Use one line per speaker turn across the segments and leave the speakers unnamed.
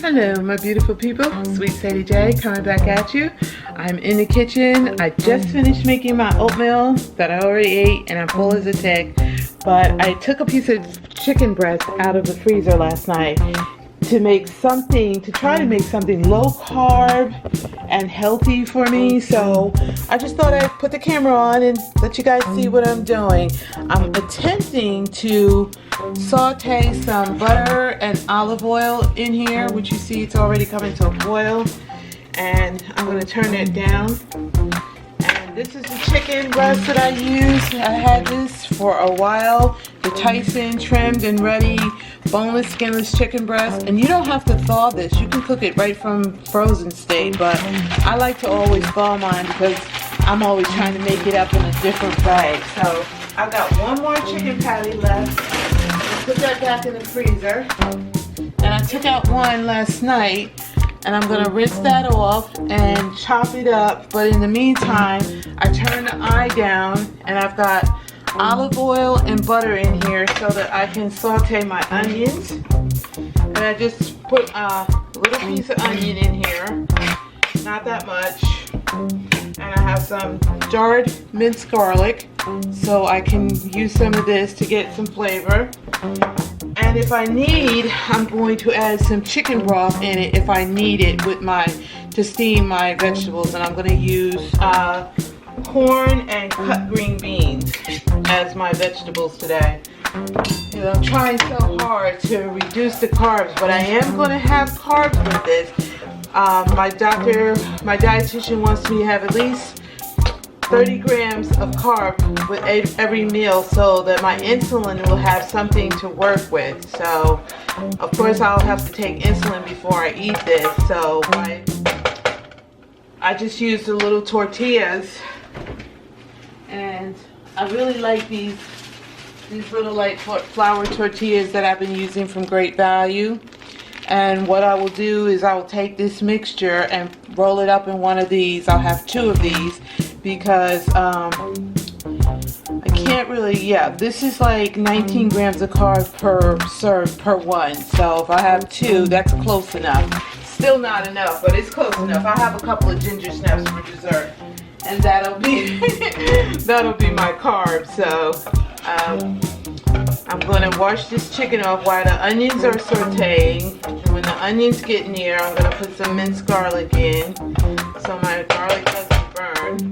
Hello my beautiful people, Swt Sadie J coming back at you. I'm in the kitchen. I just finished making my oatmeal that I already ate and I'm full as a tick. But I took a piece of chicken breast out of the freezer last night to try to make something low carb and healthy for me. So I just thought I'd put the camera on and let you guys see what I'm doing. I'm attempting to saute some butter and olive oil in here, which you see it's already coming to a boil, and I'm going to turn it down. And this is the chicken breast that I used. I had this for a while, the Tyson trimmed and ready boneless skinless chicken breast, and you don't have to thaw this, you can cook it right from frozen state, but I like to always thaw mine because I'm always trying to make it up in a different way. So I've got one more chicken patty left. Put that back in the freezer, and I took out one last night, and I'm gonna rinse that off and chop it up. But in the meantime, I turn the eye down, and I've got olive oil and butter in here so that I can saute my onions. And I just put a little piece of onion in here, not that much. And I have some jarred minced garlic, so I can use some of this to get some flavor. And if I need, I'm going to add some chicken broth in it if I need it to steam my vegetables. And I'm going to use corn and cut green beans as my vegetables today. You know, I'm trying so hard to reduce the carbs, but I am going to have carbs with this. My dietitian wants me to have at least 30 grams of carb with every meal so that my insulin will have something to work with. So, of course, I'll have to take insulin before I eat this. So, I just used the little tortillas, and I really like these little like flour tortillas that I've been using from Great Value. And what I will do is I will take this mixture and roll it up in one of these. I'll have two of these because I can't really, this is like 19 grams of carbs per serve per one. So if I have two, that's close enough. Still not enough, but it's close enough. I have a couple of ginger snaps for dessert, and that'll be my carbs. So I'm going to wash this chicken off while the onions are sauteing. And when the onions get near, I'm going to put some minced garlic in so my garlic doesn't burn.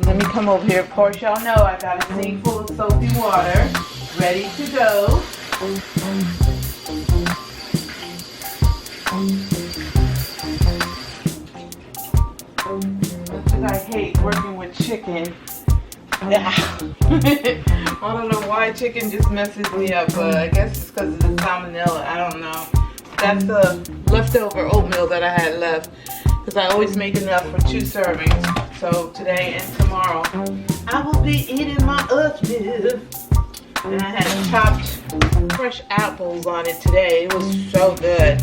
Let me come over here. Of course, y'all know I got a sink full of soapy water ready to go. Because I hate working with chicken. I don't know why chicken just messes me up, but I guess it's because of the salmonella. I don't know. That's the leftover oatmeal that I had left, because I always make enough for 2 servings. So today and tomorrow I will be eating my oatmeal. And I had chopped fresh apples on it today. It was so good.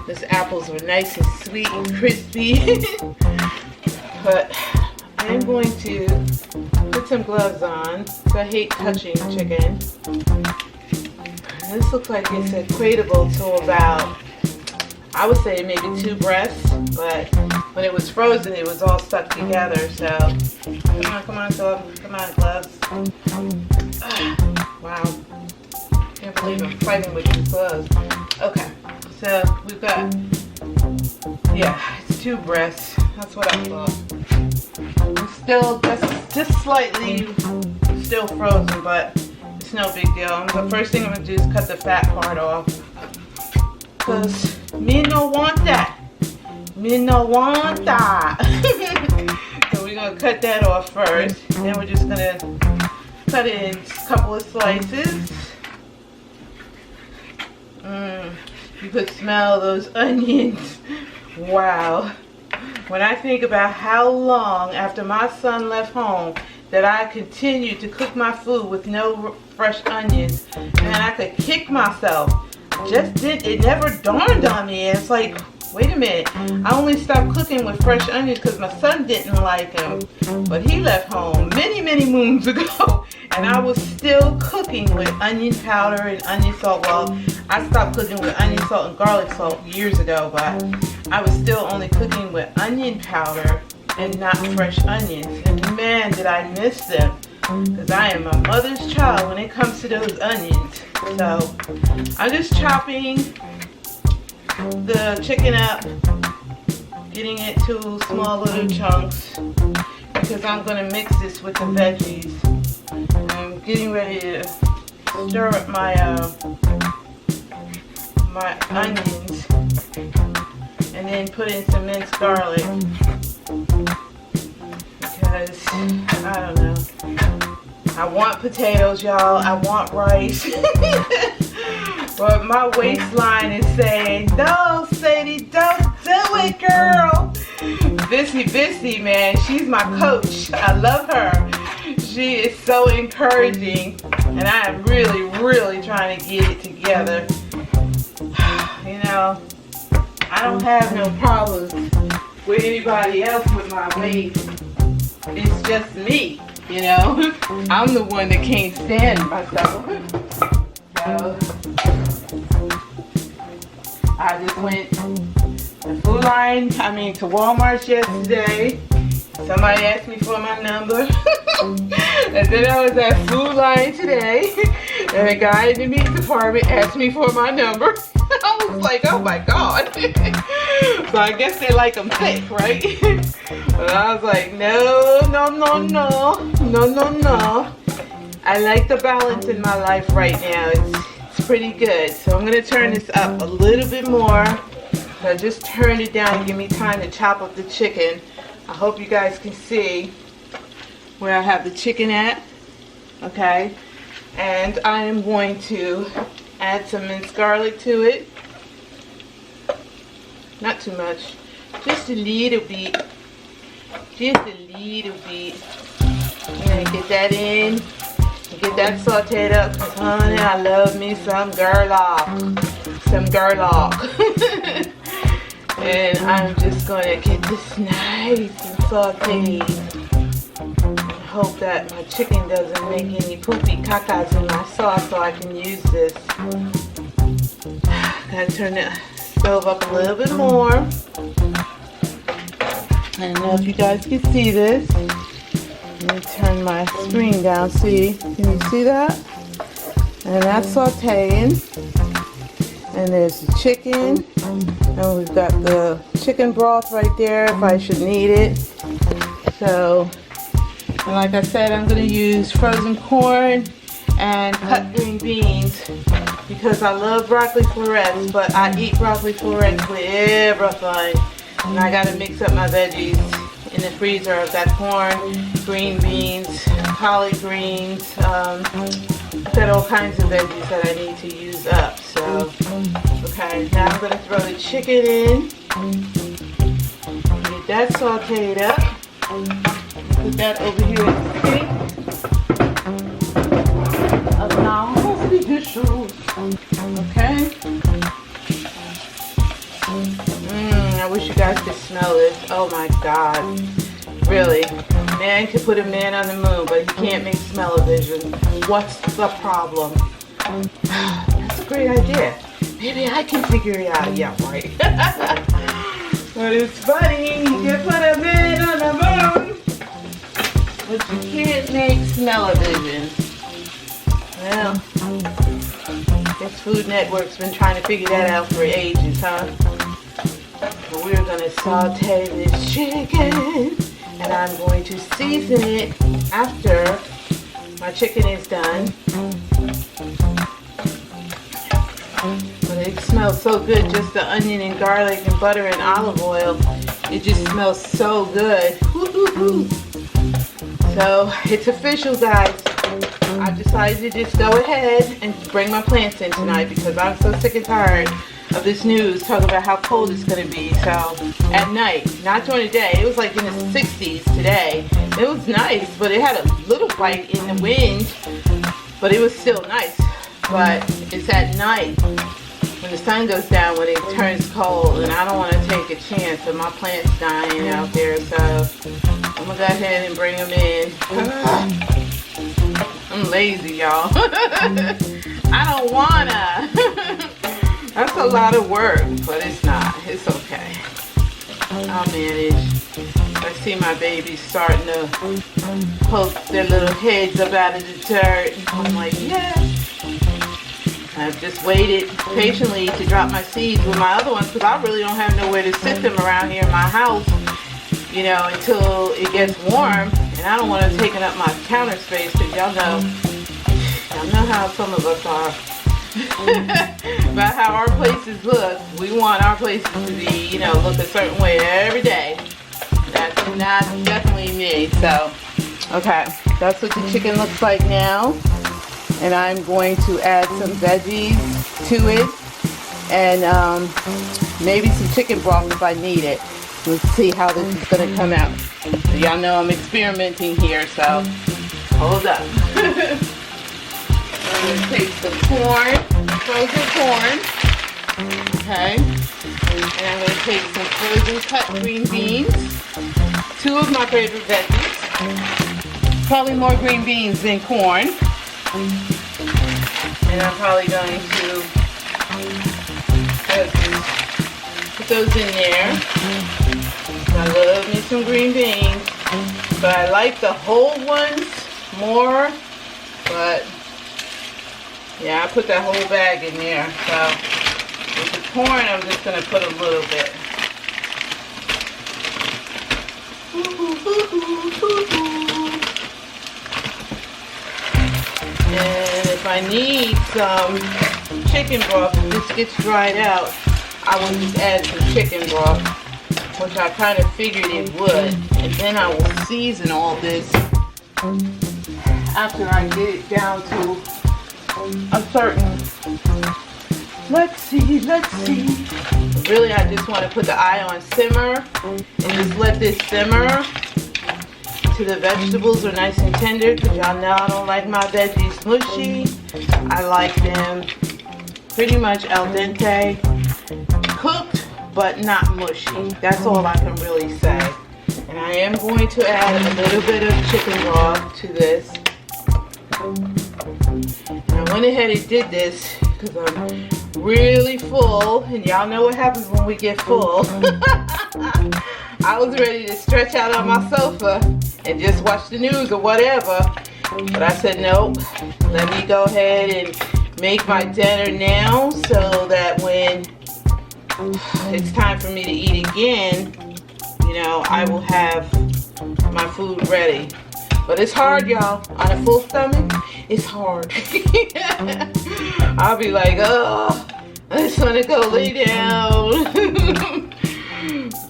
Those apples were nice and sweet and crispy. But I am going to put some gloves on, because I hate touching chicken. And this looks like it's equatable to about, I would say maybe 2 breasts, but when it was frozen it was all stuck together. So come on gloves. Wow, can't believe I'm fighting with these gloves. Okay, so we've got, it's 2 breasts. That's what I thought. It's still just slightly still frozen, but it's no big deal. The first thing I'm gonna do is cut the fat part off, because me no want that. So we're gonna cut that off first. Then we're just gonna cut it in a couple of slices. You could smell those onions. Wow. When I think about how long after my son left home that I continued to cook my food with no fresh onions, and I could kick myself. It never dawned on me. It's like, wait a minute, I only stopped cooking with fresh onions because my son didn't like them. But he left home many moons ago, and and I was still cooking with onion powder and onion salt. Well, I stopped cooking with onion salt and garlic salt years ago, but I was still only cooking with onion powder and not fresh onions. And man, did I miss them, because I am my mother's child when it comes to those onions. So I'm just chopping the chicken up, getting it to small little chunks, because I'm going to mix this with the veggies. I'm getting ready to stir up my my onions, and then put in some minced garlic, because I don't know, I want potatoes, y'all, I want rice. But my waistline is saying, no, Sadie, don't do it, girl. Bissy, man, she's my coach. I love her. She is so encouraging, and I am really, really trying to get it together. You know, I don't have no problems with anybody else with my weight. It's just me, you know. I'm the one that can't stand myself. So I just went to Food Line, to Walmart yesterday. Somebody asked me for my number. And then I was at Food Line today, and a guy in the meat department asked me for my number. I was like, oh my God. So I guess they like them thick, right? But I was like, no. I like the balance in my life right now. It's pretty good. So I'm going to turn this up a little bit more. So I just turned it down to give me time to chop up the chicken. I hope you guys can see where I have the chicken at. Okay. And I am going to add some minced garlic to it. Not too much. Just a little bit. Just a little bit. I'm going to get that in. Get that sauteed up, because honey, I love me some garlic. And I'm just going to get this nice and sauteed. And hope that my chicken doesn't make any poopy cacas in my sauce, so I can use this. Gotta turn the stove up a little bit more. I don't know if you guys can see this. Let me turn my screen down. See? Can you see that? And that's sauteing. And there's the chicken. And we've got the chicken broth right there if I should need it. So, and like I said, I'm going to use frozen corn and cut green beans, because I love broccoli florets, but I eat broccoli florets with everything. And I got to mix up my veggies in the freezer. I've got corn, green beans, collard greens. I've got all kinds of veggies that I need to use up. So, okay, now I'm going to throw the chicken in. Get that sauteed up. Put that over here in the sink. Okay. I wish you guys could smell this. Oh my God. Really. Man could put a man on the moon, but he can't make smell-o-vision. What's the problem? That's a great idea. Maybe I can figure it out. Yeah, right. But it's funny. You can put a man on the moon, but you can't make smell-o-vision. Well, this Food Network's been trying to figure that out for ages, huh? But we're going to saute this chicken, and I'm going to season it after my chicken is done. But it smells so good, just the onion and garlic and butter and olive oil. It just smells so good. Woo-hoo-hoo. So it's official, guys. I decided to just go ahead and bring my plants in tonight, because I'm so sick and tired of this news talking about how cold it's going to be. So at night, not during the day, it was like in the 60s today. It was nice, but it had a little bite in the wind, but it was still nice. But it's at night when the sun goes down when it turns cold, and I don't want to take a chance of my plants dying out there. So I'm going to go ahead and bring them in. I'm lazy, y'all. I don't wanna. That's a lot of work, but it's not. It's okay. I'll manage. I see my babies starting to poke their little heads up out of the dirt. I'm like, yeah. I've just waited patiently to drop my seeds with my other ones because I really don't have nowhere to sit them around here in my house, you know, until it gets warm. And I don't want to take up my counter space because y'all know how some of us are. About how our places look. We want our places to be, you know, look a certain way every day. That's definitely me. So, okay, that's what the chicken looks like now. And I'm going to add some veggies to it. And maybe some chicken broth if I need it. Let's see how this is going to come out. Y'all know I'm experimenting here, so hold up. I'm going to take some corn, frozen corn, okay, and I'm going to take some frozen cut green beans, 2 of my favorite veggies, probably more green beans than corn, and I'm probably going to put those in there. I love me some green beans, but I like the whole ones more, but yeah, I put that whole bag in there. So with the corn, I'm just going to put a little bit. And if I need some chicken broth, if this gets dried out, I will just add some chicken broth, which I kind of figured it would. And then I will season all this after I get it down to a certain, let's see. Really, I just want to put the eye on simmer and just let this simmer till the vegetables are nice and tender, because y'all know I don't like my veggies mushy. I like them pretty much al dente, cooked but not mushy. That's all I can really say. And I am going to add a little bit of chicken broth to this. And I went ahead and did this because I'm really full, and y'all know what happens when we get full. I was ready to stretch out on my sofa and just watch the news or whatever, but I said nope, let me go ahead and make my dinner now so that when it's time for me to eat again, you know, I will have my food ready. But it's hard, y'all. On a full stomach, it's hard. I'll be like, oh, I just want to go lay down.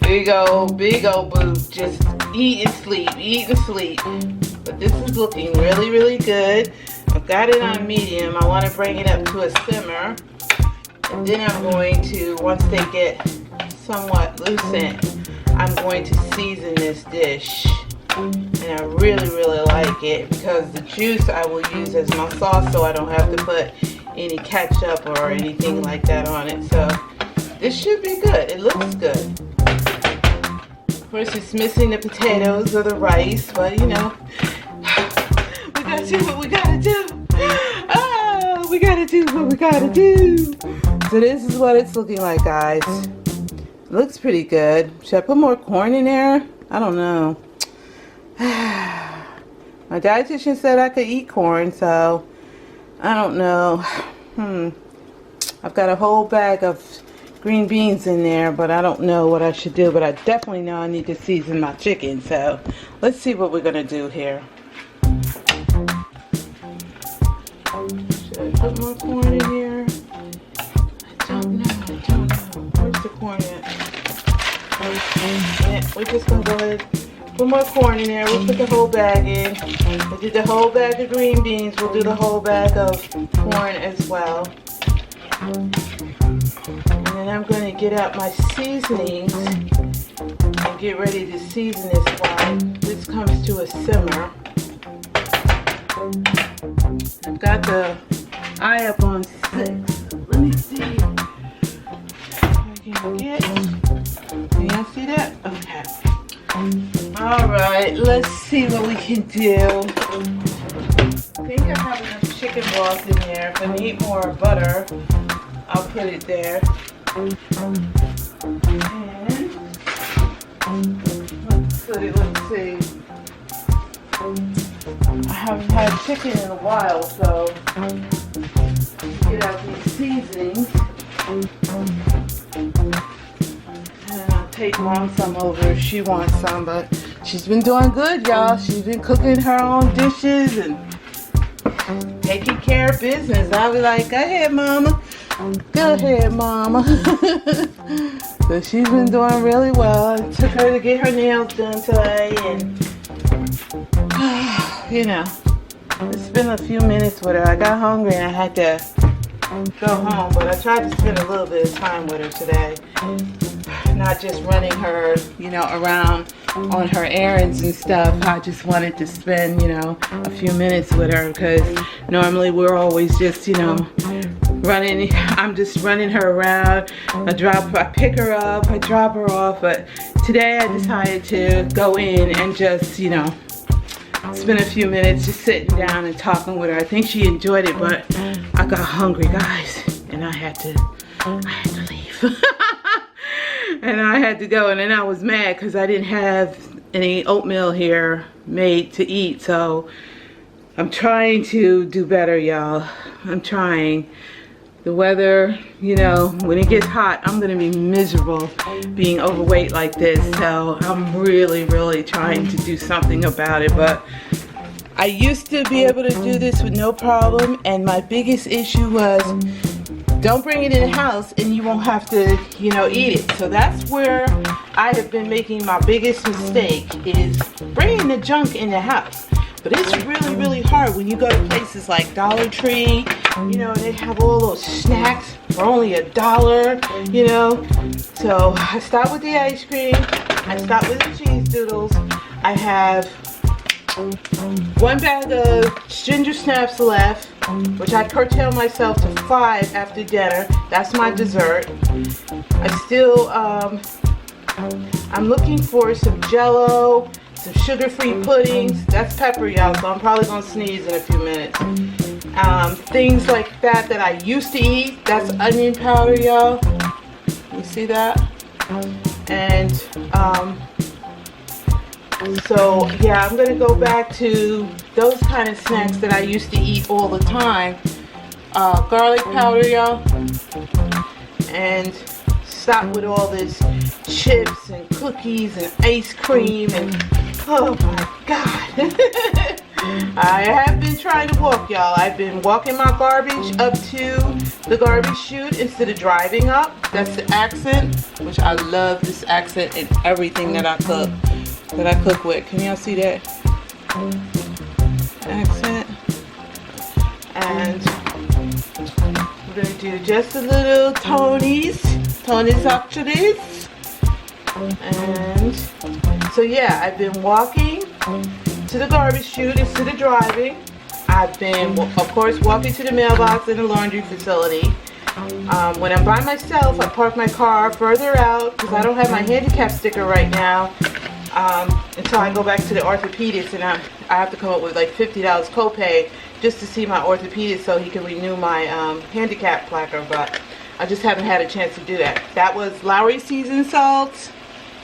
big old boob. Just eat and sleep, eat and sleep. But this is looking really, really good. I've got it on medium. I want to bring it up to a simmer. And then I'm going to, once they get somewhat loosened, I'm going to season this dish. And I really, really like it because the juice I will use as my sauce, so I don't have to put any ketchup or anything like that on it. So this should be good. It looks good. Of course, it's missing the potatoes or the rice, but you know, we gotta do what we gotta do. Oh, we gotta do what we gotta do. So this is what it's looking like, guys. It looks pretty good. Should I put more corn in there? I don't know. My dietitian said I could eat corn, so I don't know. I've got a whole bag of green beans in there, but I don't know what I should do. But I definitely know I need to season my chicken, so let's see what we're gonna do here. Should I put more corn in here? I don't know. Where's the corn at? Yeah, we're just gonna go ahead. Put more corn in there. We'll put the whole bag in. We did the whole bag of green beans. We'll do the whole bag of corn as well. And then I'm going to get out my seasonings and get ready to season this while this comes to a simmer. I've got the eye up on 6. Let me see if I can get. Can y'all see that? Okay. Alright, let's see what we can do. think I have enough chicken broth in there. If I need more butter, I'll put it there. And let's see. I haven't had chicken in a while, so get out these seasonings. And I'll take Mom some over if she wants some, but she's been doing good, y'all. She's been cooking her own dishes and taking care of business. I'll be like, go ahead, Mama. Go ahead, Mama. So she's been doing really well. It took her to get her nails done today, and you know, it's been a few minutes with her. I got hungry and I had to go home, but I tried to spend a little bit of time with her today. Not just running her, you know, around on her errands and stuff. I just wanted to spend, you know, a few minutes with her, because normally we're always just, you know, running. I'm just running her around. I pick her up, I drop her off, but today I decided to go in and just, you know, spend a few minutes just sitting down and talking with her. I think she enjoyed it, but I got hungry, guys, and I had to leave. And I had to go, and then I was mad because I didn't have any oatmeal here made to eat. So I'm trying to do better, y'all. I'm trying. The weather, you know, when it gets hot, I'm gonna be miserable being overweight like this. So I'm really, really trying to do something about it. But I used to be able to do this with no problem, and my biggest issue was don't bring it in the house and you won't have to, you know, eat it. So that's where I have been making my biggest mistake, is bringing the junk in the house. But it's really, really hard when you go to places like Dollar Tree, you know, they have all those snacks for only $1, you know. So I stopped with the ice cream, I stopped with the cheese doodles. I have one bag of ginger snaps left, which I curtailed myself to 5 after dinner. That's my dessert. I still, I'm looking for some Jell-O, some sugar-free puddings. That's pepper, y'all, so I'm probably gonna sneeze in a few minutes. Things like that I used to eat. That's onion powder, y'all. You see that? And so yeah, I'm gonna go back to those kind of snacks that I used to eat all the time. Garlic powder, y'all, and stop with all this chips and cookies and ice cream and oh my God. I have been trying to walk, y'all. I've been walking my garbage up to the garbage chute instead of driving up. That's the accent, which I love this accent in everything that I cook with. Can y'all see that accent? And we're gonna do just a little Tony's actually. And so yeah, I've been walking to the garbage chute instead of driving. I've been, of course, walking to the mailbox and the laundry facility. When I'm by myself, I park my car further out because I don't have my handicap sticker right now until I go back to the orthopedist, and I have to come up with like $50 copay just to see my orthopedist so he can renew my handicap placard, but I just haven't had a chance to do that. That was Lowry seasoned salt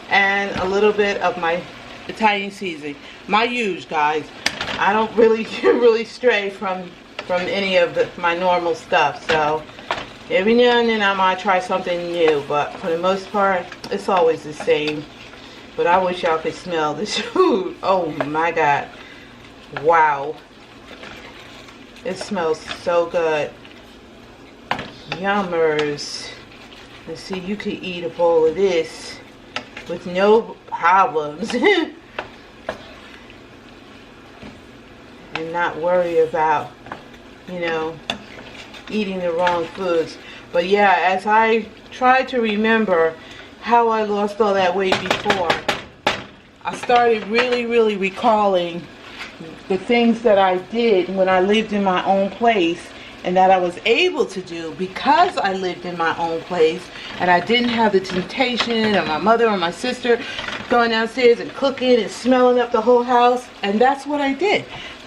and a little bit of my Italian seasoning. My huge, guys. I don't really stray from any of my normal stuff. So every now and then I might try something new, but for the most part, it's always the same. But I wish y'all could smell this food. Oh my God. Wow. It smells so good. Yummers. And see, you could eat a bowl of this with no problems. And not worry about, you know, eating the wrong foods. But yeah, as I try to remember how I lost all that weight before, I started really recalling the things that I did when I lived in my own place, and that I was able to do because I lived in my own place and I didn't have the temptation of my mother or my sister going downstairs and cooking and smelling up the whole house. And that's what I did.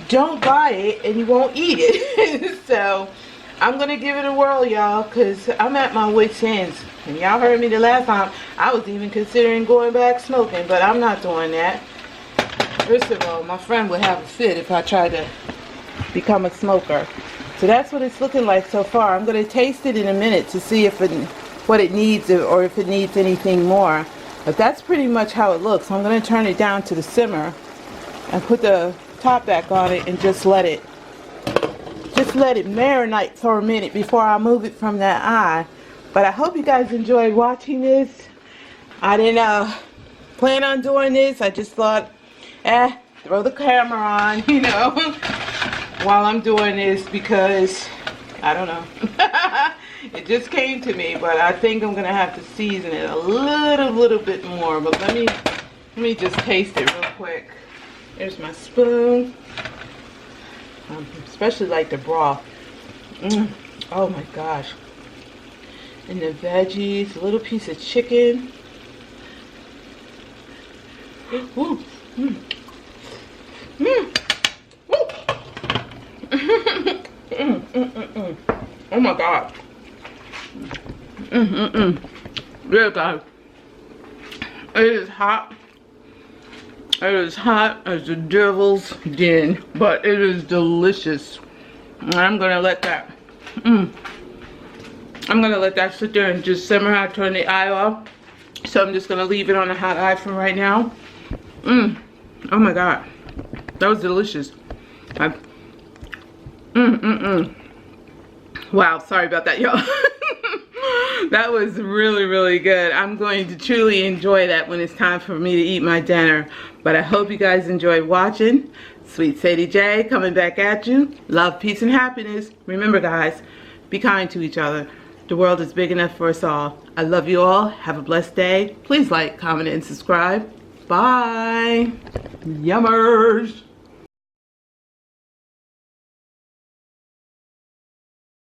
don't buy it and you won't eat it. So I'm gonna give it a whirl, y'all, because I'm at my wit's ends. And y'all heard me the last time. I was even considering going back smoking, but I'm not doing that. First of all, my friend would have a fit if I tried to become a smoker. So that's what it's looking like so far. I'm going to taste it in a minute to see if what it needs or if it needs anything more. But that's pretty much how it looks. I'm going to turn it down to the simmer and put the top back on it and just let it marinate for a minute before I move it from that eye. But I hope you guys enjoyed watching this. I didn't plan on doing this. I just thought, throw the camera on, you know, while I'm doing this, because I don't know. It just came to me, but I think I'm gonna have to season it a little bit more. But let me just taste it real quick. There's my spoon. Especially like the broth. Oh my gosh. And the veggies, a little piece of chicken. Ooh. Oh my god. Yeah, guys. It is hot. It is hot as the devil's den, but it is delicious. And I'm gonna let that sit there and just simmer. I turn the eye off, so I'm just gonna leave it on a hot eye for right now. Oh my god, that was delicious. Wow, sorry about that, y'all. That was really good. I'm going to truly enjoy that when it's time for me to eat my dinner. But I hope you guys enjoyed watching. Swt Sadie J coming back at you. Love, peace, and happiness. Remember, guys, be kind to each other. The world is big enough for us all. I love you all. Have a blessed day. Please like, comment, and subscribe. Bye. Yummers.